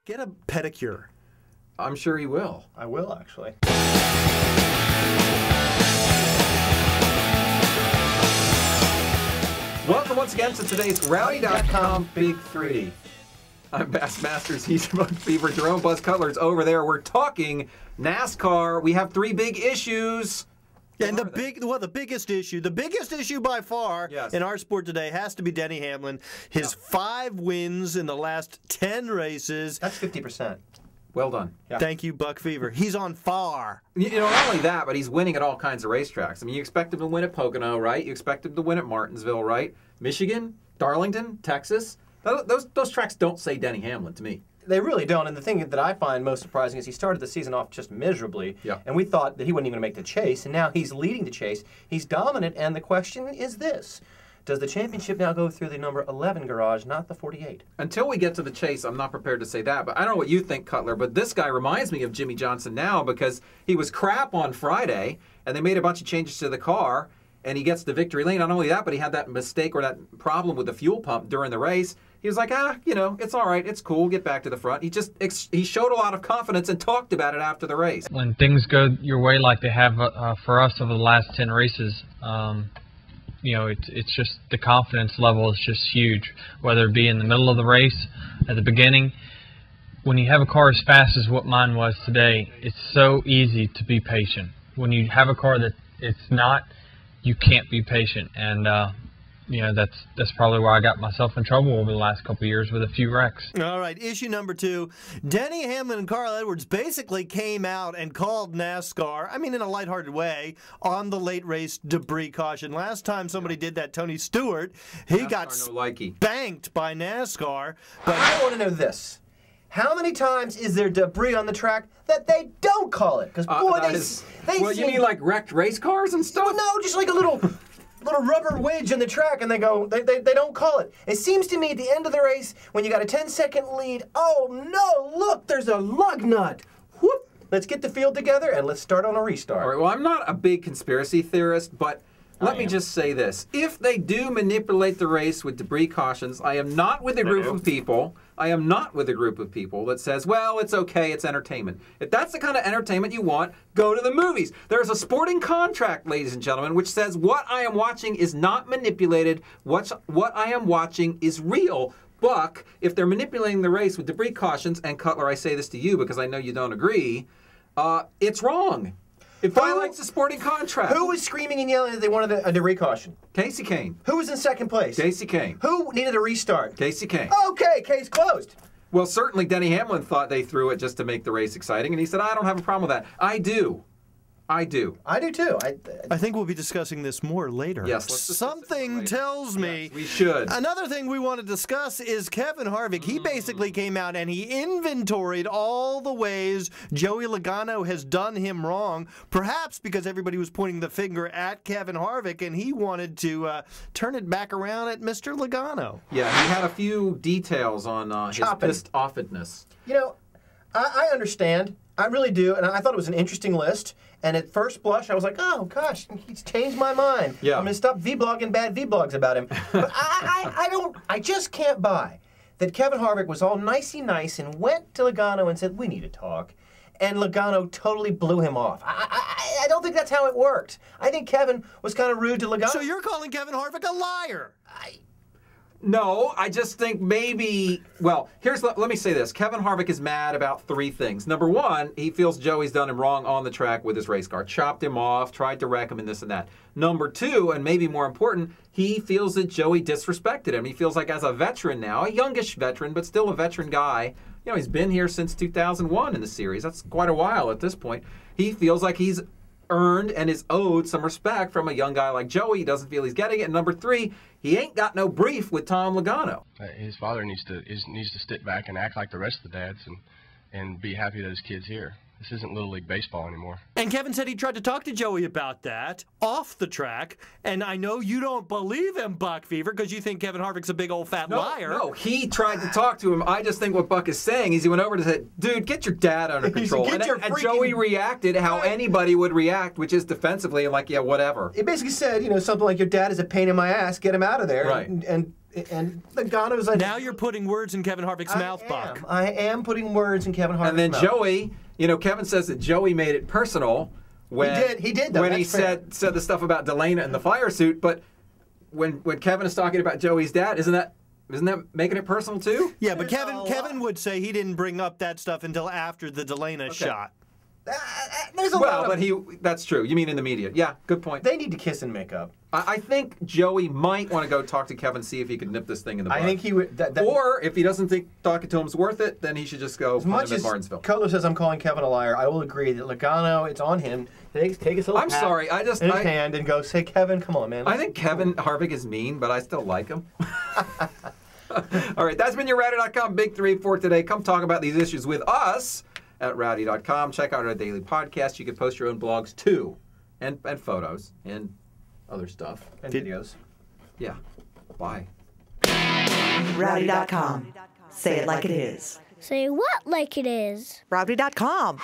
Get a pedicure. I'm sure he will. I will, actually. Welcome once again to today's Rowdy.com Big 3. I'm Bass Masters, he's Bug Fever, Jerome Buzz Cutler's over there. We're talking NASCAR. We have 3 big issues. And the biggest issue by far in our sport today has to be Denny Hamlin. His 5 wins in the last 10 races. That's 50%. Well done. Yeah. Thank you, Buck Fever. He's on fire. You know, not only that, but he's winning at all kinds of racetracks. I mean, you expect him to win at Pocono, right? You expect him to win at Martinsville, right? Michigan, Darlington, Texas. Those tracks don't say Denny Hamlin to me. They really don't, and the thing that I find most surprising is he started the season off just miserably, and we thought that he wasn't even going to make the chase, and now he's leading the chase. He's dominant, and the question is this. Does the championship now go through the number 11 garage, not the 48? Until we get to the chase, I'm not prepared to say that, but I don't know what you think, Cutler, but this guy reminds me of Jimmy Johnson now because he was crap on Friday, and they made a bunch of changes to the car, and he gets the victory lane. Not only that, but he had that mistake or that problem with the fuel pump during the race. He was like, you know, it's all right, it's cool, get back to the front. He showed a lot of confidence and talked about it after the race. When things go your way like they have for us over the last 10 races, you know, it's just the confidence level is just huge, whether it be in the middle of the race, at the beginning. When you have a car as fast as what mine was today, it's so easy to be patient. When you have a car that it's not, you can't be patient, and you know, that's probably where I got myself in trouble over the last couple of years with a few wrecks. All right, issue number 2. Denny Hamlin and Carl Edwards basically came out and called NASCAR, I mean in a lighthearted way, on the late race debris caution. Last time somebody did that, Tony Stewart, he got spanked by NASCAR. But I want to know this. How many times is there debris on the track that they don't call it? Because, boy, they well, you mean like wrecked race cars and stuff? Well, no, just like a little rubber wedge in the track, and they don't call it. It seems to me at the end of the race, when you got a 10-second lead, oh no, look, there's a lug nut. Whoop. Let's get the field together, and let's start on a restart. All right, well, I'm not a big conspiracy theorist, but let me just say this. If they do manipulate the race with debris cautions, I am not with a group of people. I am not with a group of people that says, well, it's okay, it's entertainment. If that's the kind of entertainment you want, go to the movies. There's a sporting contract, ladies and gentlemen, which says what I am watching is not manipulated. What I am watching is real. Buck, if they're manipulating the race with debris cautions, and Cutler, I say this to you because I know you don't agree, it's wrong. It violates the sporting contract. Who was screaming and yelling that they wanted a debris caution? Casey Kane. Who was in second place? Casey Kane. Who needed a restart? Casey Kane. Okay, case closed. Well, certainly Denny Hamlin thought they threw it just to make the race exciting, and he said, I don't have a problem with that. I do. I do. I do too. I think we'll be discussing this more later. Yes, let's Something tells me we should. Another thing we want to discuss is Kevin Harvick. He basically came out and he inventoried all the ways Joey Logano has done him wrong, perhaps because everybody was pointing the finger at Kevin Harvick and he wanted to turn it back around at Mr. Logano. Yeah, he had a few details on his pissed-offedness. You know, I understand. I really do, and I thought it was an interesting list. And at first blush, I was like, oh, gosh, he's changed my mind. Yeah. I'm going to stop V-blogging bad V-blogs about him. But I just can't buy that Kevin Harvick was all nicey nice and went to Logano and said, we need to talk. And Logano totally blew him off. I don't think that's how it worked. I think Kevin was kind of rude to Logano. So you're calling Kevin Harvick a liar? No, I just think maybe, well, let me say this. Kevin Harvick is mad about 3 things. Number 1, he feels Joey's done him wrong on the track with his race car. Chopped him off, tried to wreck him and this and that. Number 2, and maybe more important, he feels that Joey disrespected him. He feels like as a veteran now, a youngish veteran, but still a veteran guy, you know, he's been here since 2001 in the series. That's quite a while at this point. He feels like he's earned and is owed some respect from a young guy like Joey. He doesn't feel he's getting it. And number 3, he ain't got no brief with Tom Logano. His father needs to sit back and act like the rest of the dads and be happy that his kid's here. This isn't Little League Baseball anymore. And Kevin said he tried to talk to Joey about that off the track. And I know you don't believe him, Buck Fever, because you think Kevin Harvick's a big old fat liar. No, he tried to talk to him. I just think what Buck is saying is he went over and said, dude, get your dad under control. And Joey reacted how anybody would react, which is defensively and like, yeah, whatever. It basically said, you know, something like, your dad is a pain in my ass, get him out of there. Right. And And Logano's Now you're putting words in Kevin Harvick's mouth, Buck. I am putting words in Kevin Harvick's And then mouth. Joey, Kevin says that Joey made it personal when He did though. when That's he fair. said the stuff about Delana and the fire suit. But when Kevin is talking about Joey's dad, isn't that making it personal too? Yeah, but There's a Kevin would say he didn't bring up that stuff until after the Delana shot. There's a Well, lot of, but that's true. You mean in the media? Yeah, good point. they need to kiss and make up. I think Joey might want to go talk to Kevin, see if he could nip this thing in the bud. I think he would. Or if he doesn't think talking to him's worth it, then he should just go as find much him at as Martinsville. Colo says I'm calling Kevin a liar, I will agree that Logano, it's on him. Take his little I'm hat sorry, in his hand and go say, Kevin, come on, man. I think Kevin Harvick is mean, but I still like him. All right, that's been your Rowdy.com Big Three for today. Come talk about these issues with us at Rowdy.com. Check out our daily podcast. You can post your own blogs too, and photos and other stuff. and videos. Yeah. Bye. Rowdy.com. Say it like it is. Say what like it is? Rowdy.com.